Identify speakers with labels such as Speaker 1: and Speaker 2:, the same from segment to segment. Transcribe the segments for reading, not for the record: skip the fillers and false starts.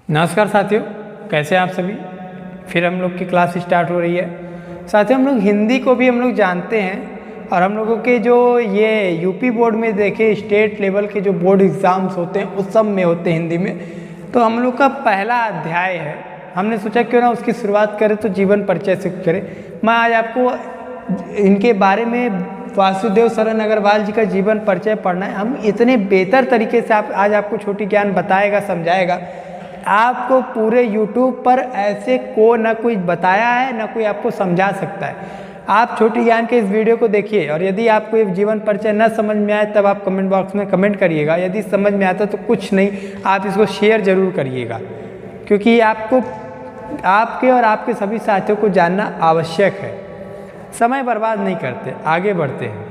Speaker 1: नमस्कार साथियों, कैसे हैं आप सभी। फिर हम लोग की क्लास स्टार्ट हो रही है। साथियों, हम लोग हिंदी को भी हम लोग जानते हैं और हम लोगों के जो ये यूपी बोर्ड में देखे स्टेट लेवल के जो बोर्ड एग्ज़ाम्स होते हैं उस सब में होते हैं हिंदी में। तो हम लोग का पहला अध्याय है, हमने सोचा क्यों ना उसकी शुरुआत करें तो जीवन परिचय से करें। मैं आज आपको इनके बारे में वासुदेव शरण अग्रवाल जी का जीवन परिचय पढ़ना है। हम इतने बेहतर तरीके से आज आपको छोटी ज्ञान बताएगा, समझाएगा। आपको पूरे YouTube पर ऐसे को ना कोई बताया है ना कोई आपको समझा सकता है। आप छोटी ज्ञान के इस वीडियो को देखिए और यदि आपको ये जीवन परिचय न समझ में आए तब आप कमेंट बॉक्स में कमेंट करिएगा। यदि समझ में आता तो कुछ नहीं, आप इसको शेयर ज़रूर करिएगा, क्योंकि आपको आपके और आपके सभी साथियों को जानना आवश्यक है। समय बर्बाद नहीं करते, आगे बढ़ते हैं।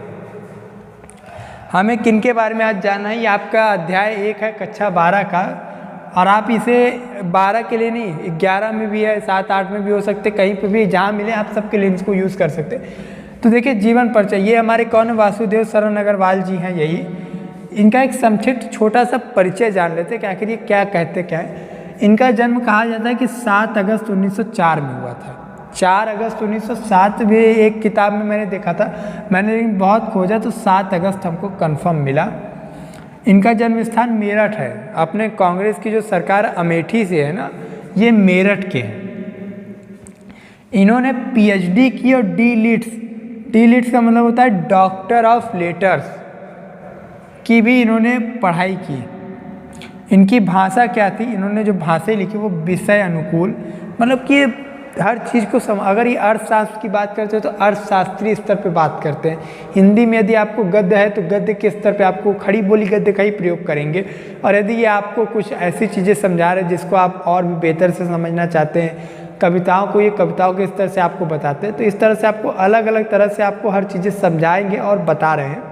Speaker 1: हमें किन के बारे में आज जानना है। ये आपका अध्याय 1 है कक्षा 12 का, और आप इसे 12 के लिए नहीं 11 में भी है, 7, 8 में भी हो सकते, कहीं पे भी जहाँ मिले आप सबके लिए इसको यूज़ कर सकते। तो देखिए जीवन परिचय, ये हमारे कौन है, वासुदेव शरण अग्रवाल जी हैं। यही इनका एक संक्षिप्त छोटा सा परिचय जान लेते कि आखिर ये क्या कहते क्या है। इनका जन्म कहा जाता है कि 7 अगस्त 1904 में हुआ था। 4 अगस्त 1907 में एक किताब में मैंने देखा था, मैंने बहुत खोजा तो 7 अगस्त हमको कन्फर्म मिला। इनका जन्म स्थान मेरठ है। अपने कांग्रेस की जो सरकार अमेठी से है ना, ये मेरठ के हैं। इन्होंने PhD की और डी.लिट्स का मतलब होता है डॉक्टर ऑफ लेटर्स की भी इन्होंने पढ़ाई की। इनकी भाषा क्या थी, इन्होंने जो भाषा लिखी वो विषय अनुकूल, मतलब कि हर चीज़ को अगर ये अर्थशास्त्र की बात करते हैं तो अर्थशास्त्रीय स्तर पे बात करते हैं। हिंदी में यदि आपको गद्य है तो गद्य के स्तर पे आपको खड़ी बोली गद्य का ही प्रयोग करेंगे, और यदि ये आपको कुछ ऐसी चीज़ें समझा रहे हैं जिसको आप और भी बेहतर से समझना चाहते हैं, कविताओं को ये कविताओं के स्तर से आपको बताते हैं, तो इस तरह से आपको अलग अलग तरह से आपको हर चीज़ें समझाएंगे और बता रहे हैं,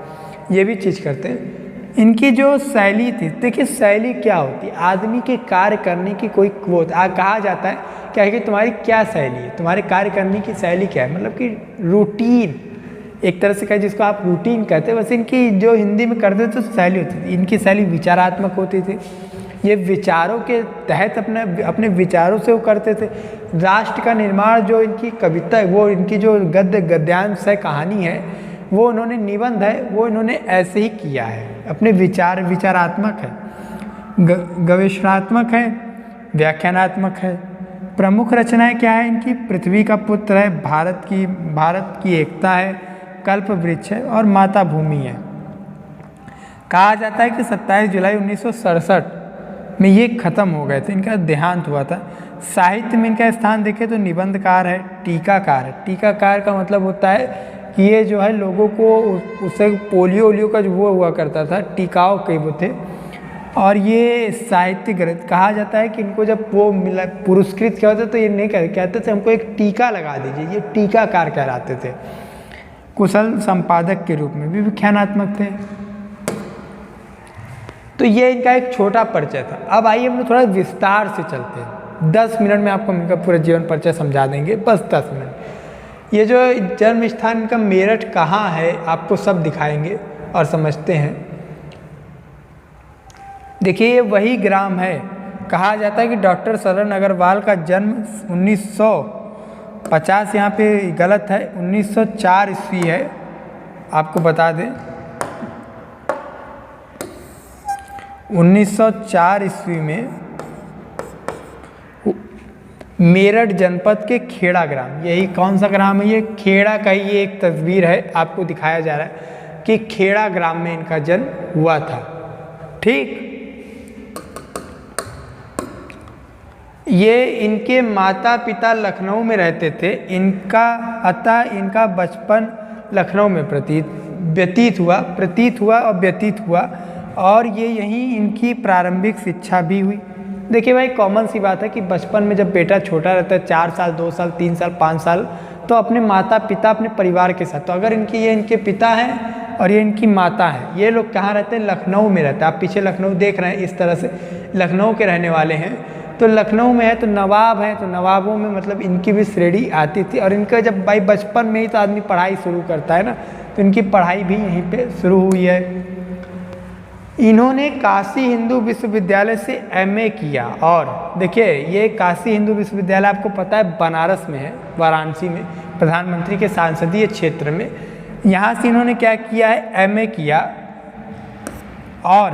Speaker 1: ये भी चीज़ करते हैं। इनकी जो शैली थी, देखिए शैली क्या होती है, आदमी के कार्य करने की कोई वो कहा जाता है क्या है कि तुम्हारी क्या शैली है, तुम्हारे कार्य करने की शैली क्या है, मतलब कि रूटीन एक तरह से कहे जिसको आप रूटीन कहते हैं। वैसे इनकी जो हिंदी में करते थे तो शैली होती थी, इनकी शैली विचारात्मक होती थी। ये विचारों के तहत अपने विचारों से वो करते थे। राष्ट्र का निर्माण जो इनकी कविता है, वो इनकी जो गद्यांश है, कहानी है, वो उन्होंने निबंध है, वो इन्होंने ऐसे ही किया है। अपने विचारात्मक है, गवेषणात्मक है, व्याख्यानात्मक है। प्रमुख रचनाएं क्या है इनकी, पृथ्वी का पुत्र है, भारत की एकता है, कल्प वृक्ष है और माता भूमि है। कहा जाता है कि 27 जुलाई 1967 में ये खत्म हो गए थे, इनका देहांत हुआ था। साहित्य में इनका स्थान देखें तो निबंधकार है, टीकाकार है। टीकाकार का मतलब होता है कि ये जो है लोगों को उससे पोलियो का जो वो हुआ करता था, टीकाओं के वो थे। और ये साहित्य ग्रंथ कहा जाता है कि इनको जब वो मिला पुरस्कृत किया होता तो ये नहीं कहते थे हमको एक टीका लगा दीजिए, ये टीकाकार कहलाते थे। कुशल संपादक के रूप में भी विख्यानात्मक थे। तो ये इनका एक छोटा परिचय था। अब आइए हम लोग थोड़ा विस्तार से चलते हैं। 10 मिनट में आपको इनका पूरा जीवन परिचय समझा देंगे, बस 10 मिनट। ये जो जन्म स्थान इनका मेरठ कहाँ है आपको सब दिखाएंगे और समझते हैं। देखिए ये वही ग्राम है, कहा जाता है कि डॉक्टर शरण अग्रवाल का जन्म 1950, यहाँ पे गलत है, 1904 ईस्वी है। आपको बता दें 1904 ईस्वी में मेरठ जनपद के खेड़ा ग्राम, यही कौन सा ग्राम है, ये खेड़ा का ही ये एक तस्वीर है, आपको दिखाया जा रहा है कि खेड़ा ग्राम में इनका जन्म हुआ था। ठीक, ये इनके माता पिता लखनऊ में रहते थे। इनका बचपन लखनऊ में प्रतीत हुआ और ये यहीं इनकी प्रारंभिक शिक्षा भी हुई। देखिए भाई, कॉमन सी बात है कि बचपन में जब बेटा छोटा रहता है, 4 साल, 2 साल, 3 साल, 5 साल, तो अपने माता पिता अपने परिवार के साथ, तो अगर ये इनके पिता हैं और ये इनकी माता है, ये लोग कहाँ रहते हैं, लखनऊ में रहते हैं। आप पीछे लखनऊ देख रहे हैं, इस तरह से लखनऊ के रहने वाले हैं। तो लखनऊ में है तो नवाब है, तो नवाबों में मतलब इनकी भी श्रेणी आती थी। और इनका जब भाई बचपन में ही तो आदमी पढ़ाई शुरू करता है ना, तो इनकी पढ़ाई भी यहीं पे शुरू हुई है। इन्होंने काशी हिंदू विश्वविद्यालय से एमए किया। और देखिए ये काशी हिंदू विश्वविद्यालय आपको पता है बनारस में है, वाराणसी में, प्रधानमंत्री के संसदीय क्षेत्र में। यहाँ से इन्होंने क्या किया है, एमए किया। और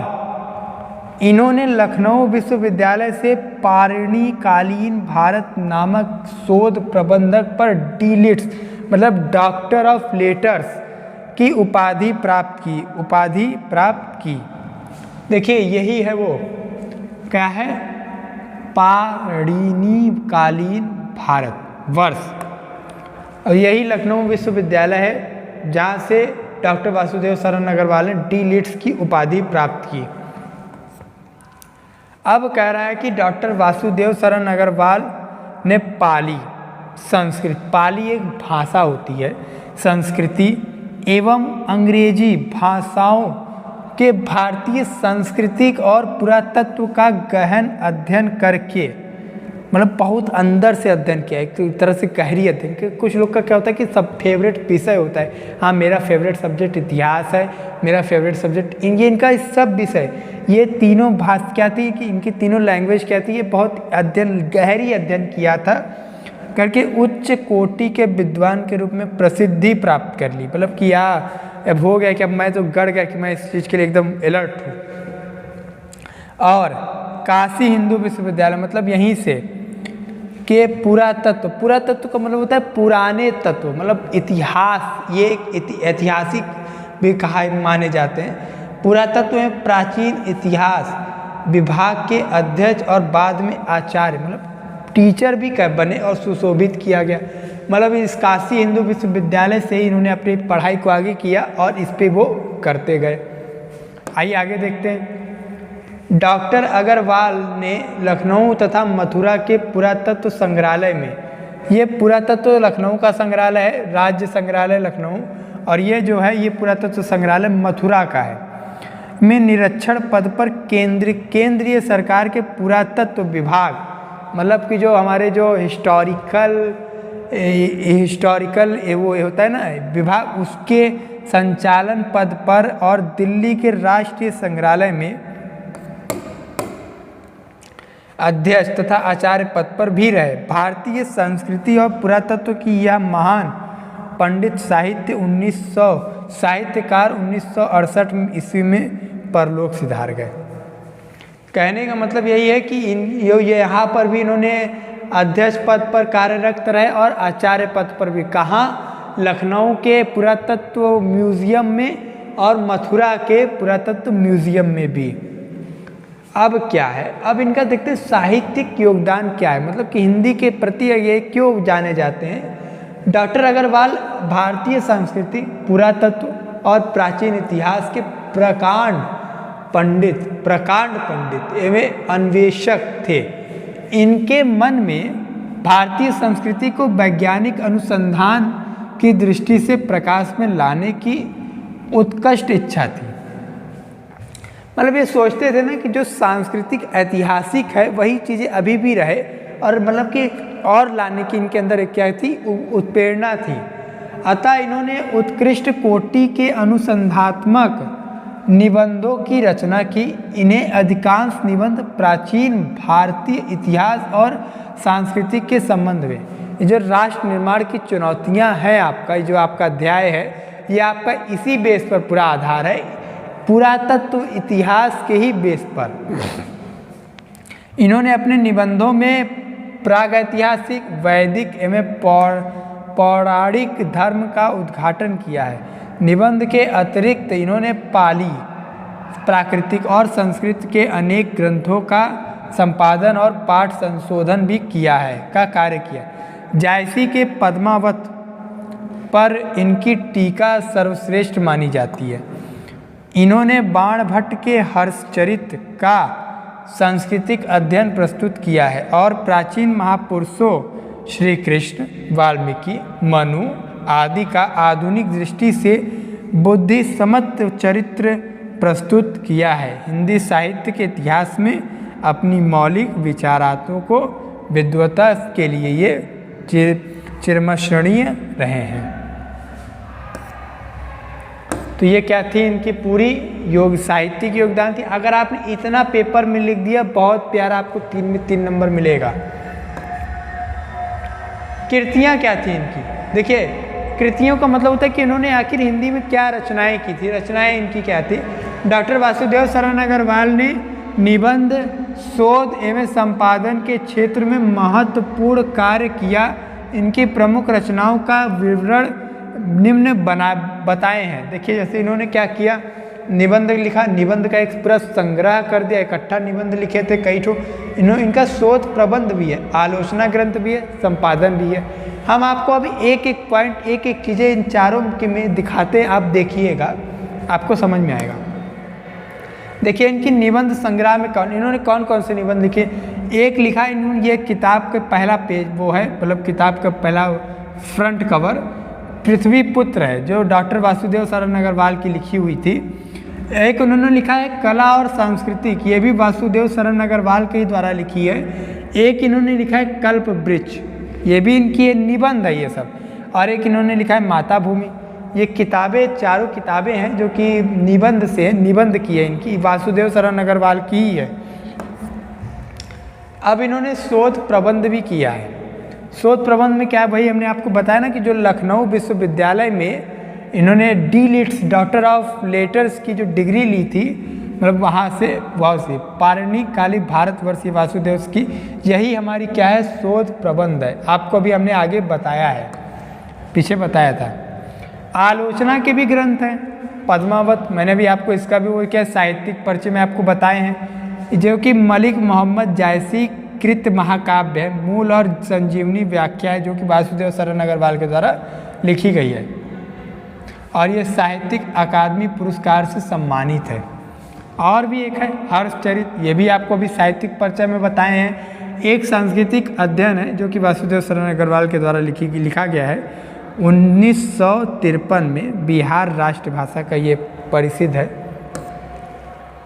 Speaker 1: इन्होंने लखनऊ विश्वविद्यालय से पारणिकालीन भारत नामक शोध प्रबंधक पर डीलिट्स मतलब डॉक्टर ऑफ लेटर्स की उपाधि प्राप्त की। देखिए यही है वो, क्या है, पारणिकालीन भारत वर्ष। और यही लखनऊ विश्वविद्यालय है जहाँ से डॉक्टर वासुदेव शरण अग्रवाल ने डीलिट्स की उपाधि प्राप्त की। अब कह रहा है कि डॉक्टर वासुदेव शरण अग्रवाल ने पाली एक भाषा होती है, संस्कृति एवं अंग्रेजी भाषाओं के भारतीय सांस्कृतिक और पुरातत्व का गहन अध्ययन करके, मतलब बहुत अंदर से अध्ययन किया, एक तरह से गहरी अध्ययन किया। कुछ लोग का क्या होता है कि सब फेवरेट विषय होता है, हाँ मेरा फेवरेट सब्जेक्ट इतिहास है, मेरा फेवरेट सब्जेक्ट इनका सब विषय, ये तीनों भाषा क्या थी कि इनकी तीनों लैंग्वेज क्या थी, ये बहुत गहरी अध्ययन किया था करके उच्च कोटि के विद्वान के रूप में प्रसिद्धि प्राप्त कर ली। मतलब कि अब हो गया कि अब मैं तो गढ़ गया कि मैं इस चीज़ के लिए एकदम अलर्ट हूँ। और काशी हिंदू विश्वविद्यालय मतलब यहीं से के पुरातत्व का मतलब होता है पुराने तत्व, मतलब इतिहास, ये एक ऐतिहासिक भी कहा माने जाते हैं। पुरातत्व में प्राचीन इतिहास विभाग के अध्यक्ष और बाद में आचार्य मतलब टीचर भी बने और सुशोभित किया गया। मतलब इस काशी हिंदू विश्वविद्यालय से ही इन्होंने अपनी पढ़ाई को आगे किया और इस पे वो करते गए। आइए आगे देखते हैं। डॉक्टर अग्रवाल ने लखनऊ तथा मथुरा के पुरातत्व संग्रहालय में, ये पुरातत्व लखनऊ का संग्रहालय है, राज्य संग्रहालय लखनऊ, और ये जो है ये पुरातत्व संग्रहालय मथुरा का है, में निरीक्षण पद पर केंद्रीय सरकार के पुरातत्व विभाग, मतलब कि जो हमारे जो हिस्टोरिकल वो होता है ना विभाग, उसके संचालन पद पर और दिल्ली के राष्ट्रीय संग्रहालय में अध्यक्ष तथा आचार्य पद पर भी रहे। भारतीय संस्कृति और पुरातत्व की यह महान पंडित साहित्यकार 1968 ईस्वी में परलोक सिधार गए। कहने का मतलब यही है कि यहाँ पर भी इन्होंने अध्यक्ष पद पर कार्यरत रहे और आचार्य पद पर भी। कहाँ? लखनऊ के पुरातत्व म्यूजियम में और मथुरा के पुरातत्व म्यूजियम में भी। अब क्या है, अब इनका देखते हैं साहित्यिक योगदान क्या है, मतलब कि हिंदी के प्रति ये क्यों जाने जाते हैं। डॉक्टर अग्रवाल भारतीय संस्कृति, पुरातत्व और प्राचीन इतिहास के प्रकांड पंडित एवं अन्वेषक थे। इनके मन में भारतीय संस्कृति को वैज्ञानिक अनुसंधान की दृष्टि से प्रकाश में लाने की उत्कृष्ट इच्छा थी। मतलब ये सोचते थे ना कि जो सांस्कृतिक ऐतिहासिक है वही चीज़ें अभी भी रहे, और मतलब कि और लाने की इनके अंदर क्या थी, उत्प्रेरणा थी। अतः इन्होंने उत्कृष्ट कोटि के अनुसंधात्मक निबंधों की रचना की। इन्हें अधिकांश निबंध प्राचीन भारतीय इतिहास और सांस्कृतिक के संबंध में, जो राष्ट्र निर्माण की चुनौतियां हैं, आपका जो आपका अध्याय है, ये आपका इसी बेस पर पूरा आधार है, पुरातत्व इतिहास के ही बेस पर। इन्होंने अपने निबंधों में प्रागैतिहासिक, वैदिक एवं पौराणिक धर्म का उद्घाटन किया है। निबंध के अतिरिक्त इन्होंने पाली, प्राकृतिक और संस्कृत के अनेक ग्रंथों का संपादन और पाठ संशोधन भी का कार्य किया। जायसी के पद्मावत पर इनकी टीका सर्वश्रेष्ठ मानी जाती है। इन्होंने बाणभट्ट के हर्षचरित का सांस्कृतिक अध्ययन प्रस्तुत किया है और प्राचीन महापुरुषों श्री कृष्ण, वाल्मीकि, मनु आदि का आधुनिक दृष्टि से बुद्धिसम्मत चरित्र प्रस्तुत किया है। हिंदी साहित्य के इतिहास में अपनी मौलिक विचारातों को विद्वता के लिए ये चिरस्मरणीय रहे हैं। तो ये क्या थी इनकी पूरी योग साहित्यिक योगदान थी। अगर आपने इतना पेपर में लिख दिया बहुत प्यारा, आपको 3 में 3 नंबर मिलेगा। कृतियाँ क्या थी इनकी, देखिए कृतियों का मतलब होता है कि इन्होंने आखिर हिंदी में क्या रचनाएं की थी। रचनाएं इनकी क्या थी, डॉक्टर वासुदेव शरण अग्रवाल ने निबंध, शोध एवं संपादन के क्षेत्र में महत्वपूर्ण कार्य किया। इनकी प्रमुख रचनाओं का विवरण निम्न बताए हैं। देखिए जैसे इन्होंने क्या किया, निबंध लिखा, निबंध का एक पूरा संग्रह कर दिया, इकट्ठा निबंध लिखे थे कई ठो। इनका शोध प्रबंध भी है, आलोचना ग्रंथ भी है, संपादन भी है। हम आपको अभी एक एक पॉइंट, एक एक चीज़ें इन चारों के में दिखाते हैं, आप देखिएगा आपको समझ में आएगा। देखिए इनकी निबंध संग्रह में इन्होंने कौन कौन से निबंध लिखे। एक लिखा इन्होंने, ये किताब का पहला पेज वो है, मतलब किताब का पहला फ्रंट कवर पृथ्वी पुत्र है, जो डॉक्टर वासुदेव शरण अग्रवाल की लिखी हुई थी। एक उन्होंने लिखा है कला और संस्कृति, ये भी वासुदेव शरण अग्रवाल के ही द्वारा लिखी है। एक इन्होंने लिखा है कल्प वृक्ष, ये भी इनकी निबंध है ये सब। और एक इन्होंने लिखा है माता भूमि। ये किताबें, चारों किताबें हैं जो कि निबंध से निबंध की है, इनकी वासुदेव शरण अग्रवाल की ही है। अब इन्होंने शोध प्रबंध भी किया है। शोध प्रबंध में क्या है, भाई हमने आपको बताया ना कि जो लखनऊ विश्वविद्यालय में इन्होंने डी.लिट्स, डॉक्टर ऑफ लेटर्स की जो डिग्री ली थी, मतलब वहाँ से पारणिकाली भारतवर्ष वासुदेव की, यही हमारी क्या है, शोध प्रबंध है। आपको अभी हमने आगे बताया है, पीछे बताया था। आलोचना के भी ग्रंथ हैं, पद्मावत, मैंने भी आपको इसका भी वो क्या साहित्यिक परिचय में आपको बताए हैं, जो कि मलिक मोहम्मद जायसी कृत महाकाव्य है, मूल और संजीवनी व्याख्या है, जो कि वासुदेव शरण अग्रवाल के द्वारा लिखी गई है और ये साहित्यिक अकादमी पुरस्कार से सम्मानित है। और भी एक है हर्षचरित, ये भी आपको अभी साहित्यिक परिचय में बताए हैं। एक सांस्कृतिक अध्ययन है जो कि वासुदेव शरण अग्रवाल के द्वारा लिखा गया है 1953 में, बिहार राष्ट्रभाषा का ये परिसिद्ध है।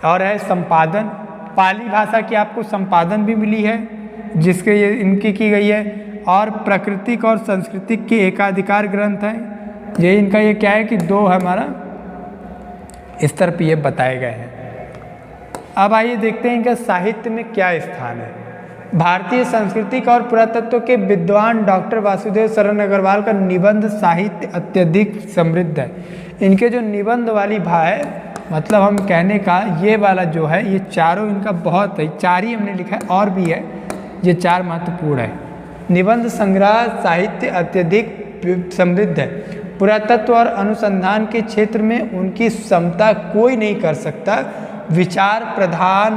Speaker 1: और है संपादन, पाली भाषा की आपको संपादन भी मिली है, जिसके ये इनकी की गई है। और प्राकृतिक और सांस्कृतिक के एकाधिकार ग्रंथ हैं, ये इनका ये क्या है कि 2 हमारा इस तरह पे ये बताए गए हैं। अब आइए देखते हैं इनका साहित्य में क्या स्थान है। भारतीय सांस्कृतिक और पुरातत्व के विद्वान डॉक्टर वासुदेव शरण अग्रवाल का निबंध साहित्य अत्यधिक समृद्ध है। इनके जो निबंध वाली है, मतलब हम कहने का ये वाला जो है, ये चारों इनका बहुत है, 4 ही हमने लिखा है, और भी है, ये 4 महत्वपूर्ण है। निबंध संग्रह साहित्य अत्यधिक समृद्ध है। पुरातत्व और अनुसंधान के क्षेत्र में उनकी क्षमता कोई नहीं कर सकता। विचार प्रधान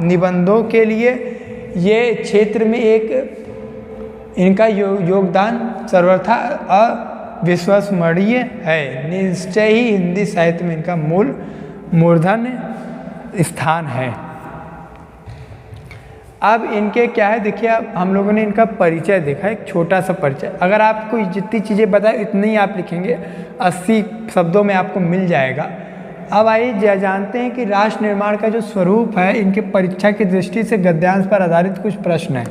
Speaker 1: निबंधों के लिए ये क्षेत्र में एक इनका योगदान सर्वथा अविस्मरणीय है। निश्चय ही हिंदी साहित्य में इनका मूर्धन्य स्थान है। अब इनके क्या है, देखिए अब हम लोगों ने इनका परिचय देखा, एक छोटा सा परिचय। अगर आपको जितनी चीज़ें बताए इतनी ही आप लिखेंगे, 80 शब्दों में आपको मिल जाएगा। अब आइए जानते हैं कि राष्ट्र निर्माण का जो स्वरूप है, इनके परीक्षा की दृष्टि से गद्यांश पर आधारित कुछ प्रश्न हैं।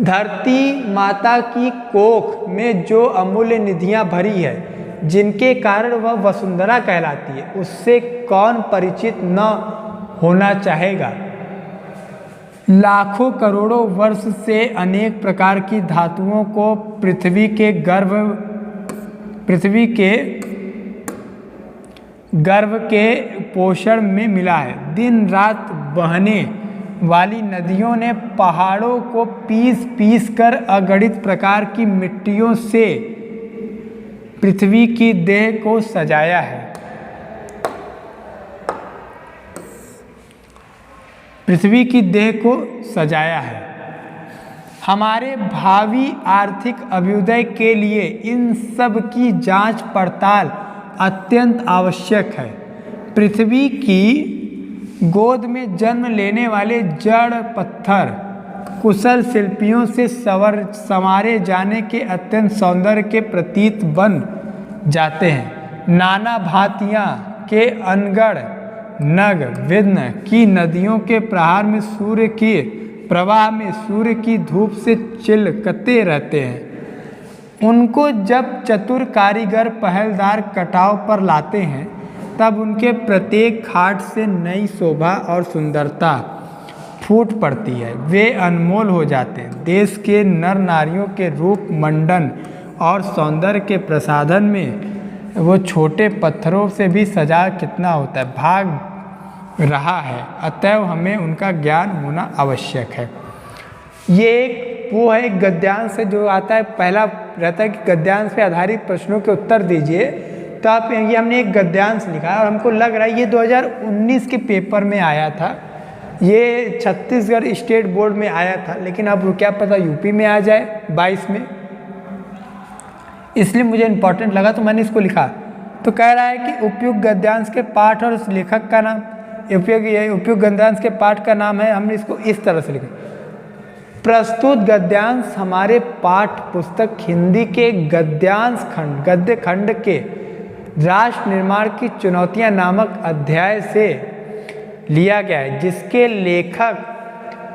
Speaker 1: धरती माता की कोख में जो अमूल्य निधियां भरी है, जिनके कारण वह वसुंधरा कहलाती है, उससे कौन परिचित न होना चाहेगा। लाखों करोड़ों वर्ष से अनेक प्रकार की धातुओं को पृथ्वी गर्भ के पोषण में मिला है। दिन रात बहने वाली नदियों ने पहाड़ों को पीस कर अगणित प्रकार की मिट्टियों से पृथ्वी की देह को सजाया है। पृथ्वी की देह को सजाया है। हमारे भावी आर्थिक अभ्युदय के लिए इन सब की जांच पड़ताल अत्यंत आवश्यक है। पृथ्वी की गोद में जन्म लेने वाले जड़ पत्थर कुशल शिल्पियों से संवारे जाने के अत्यंत सौंदर्य के प्रतीत बन जाते हैं। नाना भांतियाँ के अनगढ़ नग विघ्न की नदियों के प्रहार में सूर्य के प्रवाह में सूर्य की धूप से चिलकते रहते हैं। उनको जब चतुर कारीगर पहलदार कटाव पर लाते हैं तब उनके प्रत्येक खाट से नई शोभा और सुंदरता फूट पड़ती है। वे अनमोल हो जाते हैं। देश के नर नारियों के रूप मंडन और सौंदर्य के प्रसाधन में वो छोटे पत्थरों से भी सजा कितना होता है, भाग रहा है। अतएव हमें उनका ज्ञान होना आवश्यक है। ये एक वो है, एक गद्यांश है जो आता है, पहला रहता है कि गद्यांश पे आधारित प्रश्नों के उत्तर दीजिए। तो आप ये हमने एक गद्यांश लिखा और हमको लग रहा है ये 2019 के पेपर में आया था, ये छत्तीसगढ़ स्टेट बोर्ड में आया था, लेकिन अब क्या पता यूपी में आ जाए 22 में, इसलिए मुझे इम्पोर्टेंट लगा तो मैंने इसको लिखा। तो कह रहा है कि उपयुक्त गद्यांश के पाठ और उस लेखक का नाम, उपयुक्त गद्यांश के पाठ का नाम है, हमने इसको इस तरह से लिखा। प्रस्तुत गद्यांश हमारे पाठ पुस्तक हिंदी के गद्यांश खंड, गद्य खंड के राष्ट्र निर्माण की चुनौतियां नामक अध्याय से लिया गया है, जिसके लेखक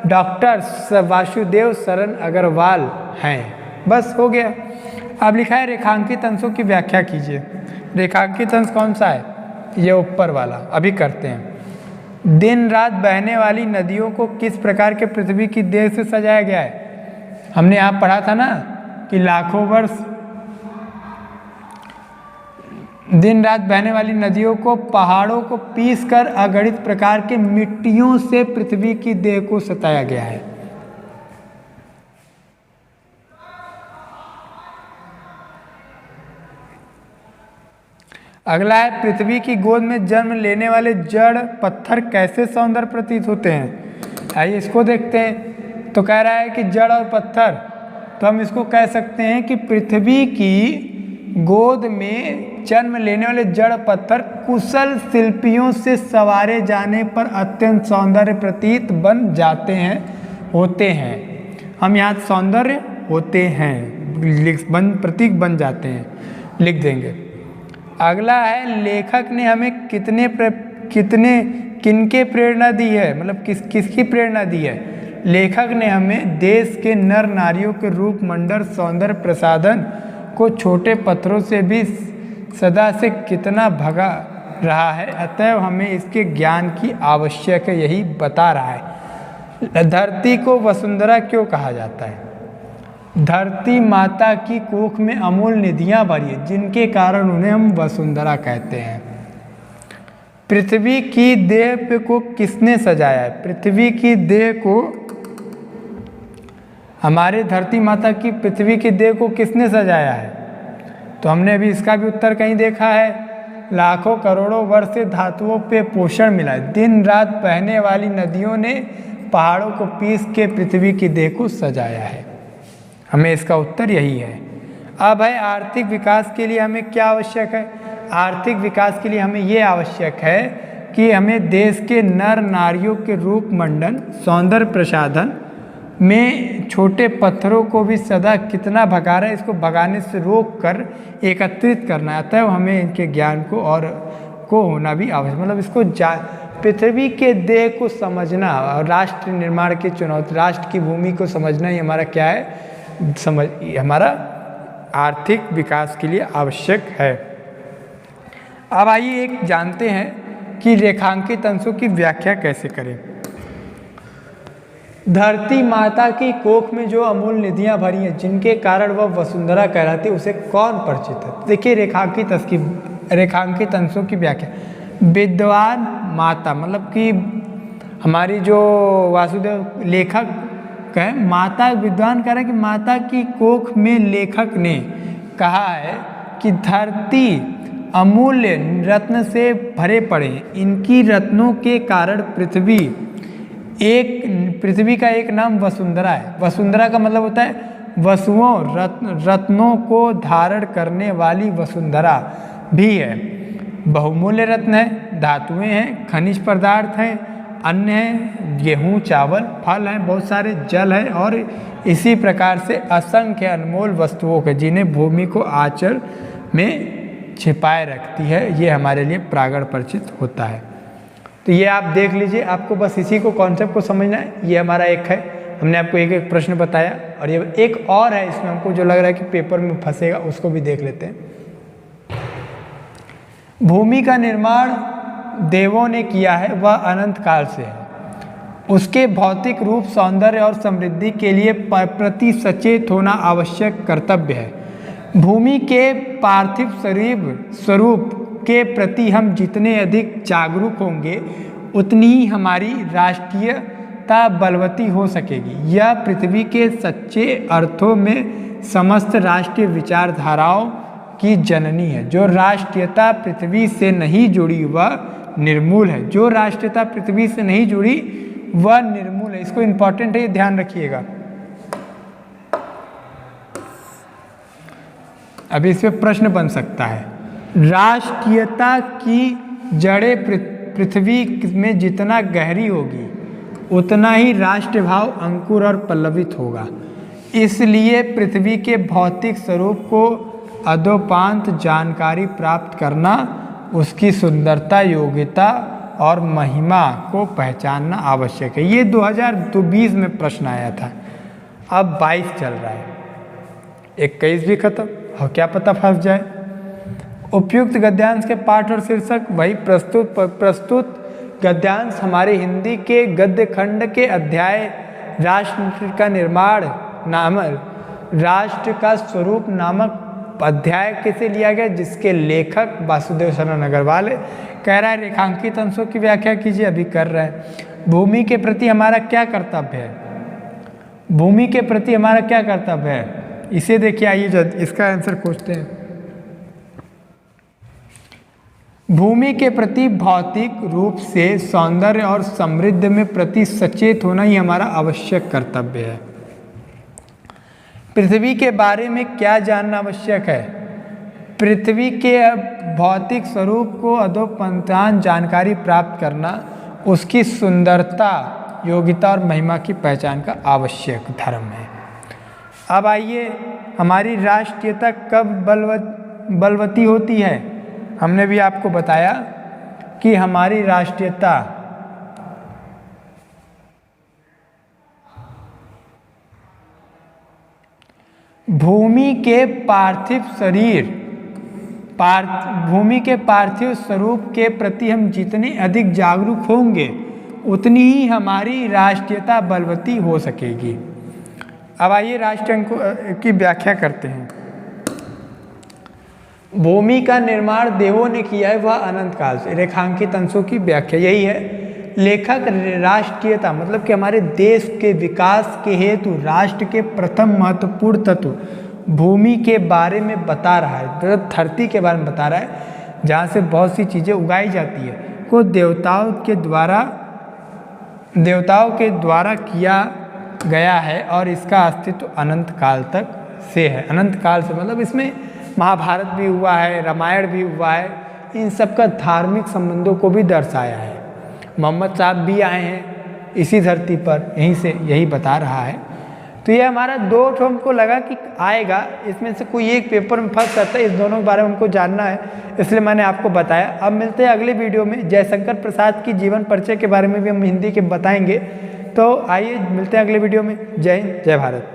Speaker 1: डॉक्टर वासुदेव शरण अग्रवाल हैं। बस हो गया। अब लिखा है रेखांकित अंशों की व्याख्या कीजिए। रेखांकित अंश कौन सा है? ये ऊपर वाला, अभी करते हैं। दिन रात बहने वाली नदियों को किस प्रकार के पृथ्वी की देह से सजाया गया है? हमने यहाँ पढ़ा था ना कि लाखों वर्ष दिन रात बहने वाली नदियों को, पहाड़ों को पीस कर अगणित प्रकार के मिट्टियों से पृथ्वी की देह को सताया गया है। अगला है पृथ्वी की गोद में जन्म लेने वाले जड़ पत्थर कैसे सौंदर्य प्रतीत होते हैं। आइए इसको देखते हैं। तो कह रहा है कि जड़ और पत्थर, तो हम इसको कह सकते हैं कि पृथ्वी की गोद में जन्म लेने वाले जड़ पत्थर कुशल शिल्पियों से सवारे जाने पर अत्यंत सौंदर्य प्रतीत बन जाते हैं, होते हैं। हम यहाँ सौंदर्य होते हैं प्रतीक बन जाते हैं लिख देंगे। अगला है लेखक ने हमें किनके प्रेरणा दी है, मतलब किसकी प्रेरणा दी है। लेखक ने हमें देश के नर नारियों के रूप मंडल सौंदर्य प्रसाधन को छोटे पत्थरों से भी सदा से कितना भगा रहा है, अतएव हमें इसके ज्ञान की आवश्यक है, यही बता रहा है। धरती को वसुंधरा क्यों कहा जाता है? धरती माता की कोख में अमूल निधियां भरी है, जिनके कारण उन्हें हम वसुंधरा कहते हैं। पृथ्वी की देह पे को किसने सजाया है? पृथ्वी की देह को, हमारे धरती माता की पृथ्वी की देह को किसने सजाया है? तो हमने अभी इसका भी उत्तर कहीं देखा है। लाखों करोड़ों वर्ष से धातुओं पे पोषण मिला है। दिन रात बहने वाली नदियों ने पहाड़ों को पीस के पृथ्वी की देह को सजाया है। हमें इसका उत्तर यही है। अब है आर्थिक विकास के लिए हमें क्या आवश्यक है? आर्थिक विकास के लिए हमें ये आवश्यक है कि हमें देश के नर नारियों के रूप मंडन सौंदर्य प्रसाधन में छोटे पत्थरों को भी सदा कितना भगा रहा है, इसको भगाने से रोक कर एकत्रित करना है। अतः हमें इनके ज्ञान को और को होना भी आवश्यक, मतलब इसको पृथ्वी के देह को समझना और राष्ट्र निर्माण की चुनौती, राष्ट्र की भूमि को समझना ही हमारा क्या है, हमारा आर्थिक विकास के लिए आवश्यक है। अब आइए एक जानते हैं कि रेखांकित अंशों की व्याख्या कैसे करें। धरती माता की कोख में जो अमूल निधियां भरी हैं, जिनके कारण वह वसुंधरा कहलाती है, उसे कौन परिचित है? देखिए रेखांकित अंशों की व्याख्या। विद्वान माता, मतलब कि हमारी जो वासुदेव लेखक है, माता विद्वान कह रहा है कि माता की कोख में लेखक ने कहा है कि धरती अमूल्य रत्न से भरे पड़े हैं। इनकी रत्नों के कारण पृथ्वी का एक नाम वसुंधरा है। वसुंधरा का मतलब होता है वसुओं, रत्नों को धारण करने वाली वसुंधरा भी है। बहुमूल्य रत्न है, धातुएं हैं, खनिज पदार्थ हैं, अन्न है, गेहूँ, चावल, फल हैं, बहुत सारे जल है और इसी प्रकार से असंख्य अनमोल वस्तुओं के, जिन्हें भूमि को आंचल में छिपाए रखती है, ये हमारे लिए प्रागण परिचित होता है। तो ये आप देख लीजिए, आपको बस इसी को कॉन्सेप्ट को समझना है। ये हमारा एक है, हमने आपको एक एक प्रश्न बताया। और ये एक और है, इसमें हमको जो लग रहा है कि पेपर में फंसेगा, उसको भी देख लेते हैं। भूमि का निर्माण देवों ने किया है, वह अनंत काल से है। उसके भौतिक रूप, सौंदर्य और समृद्धि के लिए प्रति सचेत होना आवश्यक कर्तव्य है। भूमि के पार्थिव स्वरूप के प्रति हम जितने अधिक जागरूक होंगे, उतनी ही हमारी राष्ट्रीयता बलवती हो सकेगी। यह पृथ्वी के सच्चे अर्थों में समस्त राष्ट्रीय विचारधाराओं की जननी है। जो राष्ट्रीयता पृथ्वी से नहीं जुड़ी वह निर्मूल है। जो राष्ट्रीयता पृथ्वी से नहीं जुड़ी वह निर्मूल है। इसको इंपॉर्टेंट है, ये ध्यान रखिएगा। अभी इस पे प्रश्न बन सकता है। राष्ट्रीयता की जड़ें पृथ्वी में जितना गहरी होगी, उतना ही राष्ट्रभाव अंकुर और पल्लवित होगा। इसलिए पृथ्वी के भौतिक स्वरूप को अधोपांत जानकारी प्राप्त करना, उसकी सुंदरता, योग्यता और महिमा को पहचानना आवश्यक है। ये 2020 में प्रश्न आया था, अब 22 चल रहा है, 21 भी खत्म, और क्या पता फंस जाए। उपयुक्त गद्यांश के पाठ और शीर्षक वही प्रस्तुत गद्यांश हमारे हिंदी के गद्य खंड के अध्याय राष्ट्र का निर्माण नामक, राष्ट्र का स्वरूप नामक अध्याय कैसे लिया गया, जिसके लेखक वासुदेव शरण अग्रवाल है। कह रहा है रेखांकित अंशों की व्याख्या कीजिए, अभी कर रहा है। भूमि के प्रति हमारा क्या कर्तव्य है, भूमि के प्रति हमारा क्या कर्तव्य है, इसे देखिए। आइए इसका आंसर खोजते हैं। भूमि के प्रति भौतिक रूप से, सौंदर्य और समृद्धि में प्रति सचेत होना ही हमारा आवश्यक कर्तव्य है। पृथ्वी के बारे में क्या जानना आवश्यक है? पृथ्वी के भौतिक स्वरूप को अधोपंतान जानकारी प्राप्त करना, उसकी सुंदरता, योग्यता और महिमा की पहचान का आवश्यक धर्म है। अब आइए, हमारी राष्ट्रीयता कब बलवती होती है? हमने भी आपको बताया कि हमारी राष्ट्रीयता भूमि के पार्थिव स्वरूप के प्रति हम जितने अधिक जागरूक होंगे, उतनी ही हमारी राष्ट्रीयता बलवती हो सकेगी। अब आइए राष्ट्र अंकों की व्याख्या करते हैं। भूमि का निर्माण देवों ने किया है, वह अनंत काल से। रेखांकित अंशों की व्याख्या यही है। लेखक राष्ट्रीयता मतलब कि हमारे देश के विकास के हेतु राष्ट्र के प्रथम महत्वपूर्ण तत्व भूमि के बारे में बता रहा है, मतलब धरती के बारे में बता रहा है, जहाँ से बहुत सी चीज़ें उगाई जाती है, को देवताओं के द्वारा किया गया है और इसका अस्तित्व अनंत काल तक से है। अनंत काल से मतलब इसमें महाभारत भी हुआ है, रामायण भी हुआ है, इन सब का धार्मिक संबंधों को भी दर्शाया है। मोहम्मद साहब भी आए हैं इसी धरती पर, यहीं से यही बता रहा है। तो ये हमारा दो ठो हमको लगा कि आएगा, इसमें से कोई एक पेपर में फंस सकता है, इस दोनों के बारे में हमको जानना है, इसलिए मैंने आपको बताया। अब मिलते हैं अगले वीडियो में। जयशंकर प्रसाद की जीवन परिचय के बारे में भी हम हिंदी के बताएंगे। तो आइए मिलते हैं अगले वीडियो में। जय हिंद, जय भारत।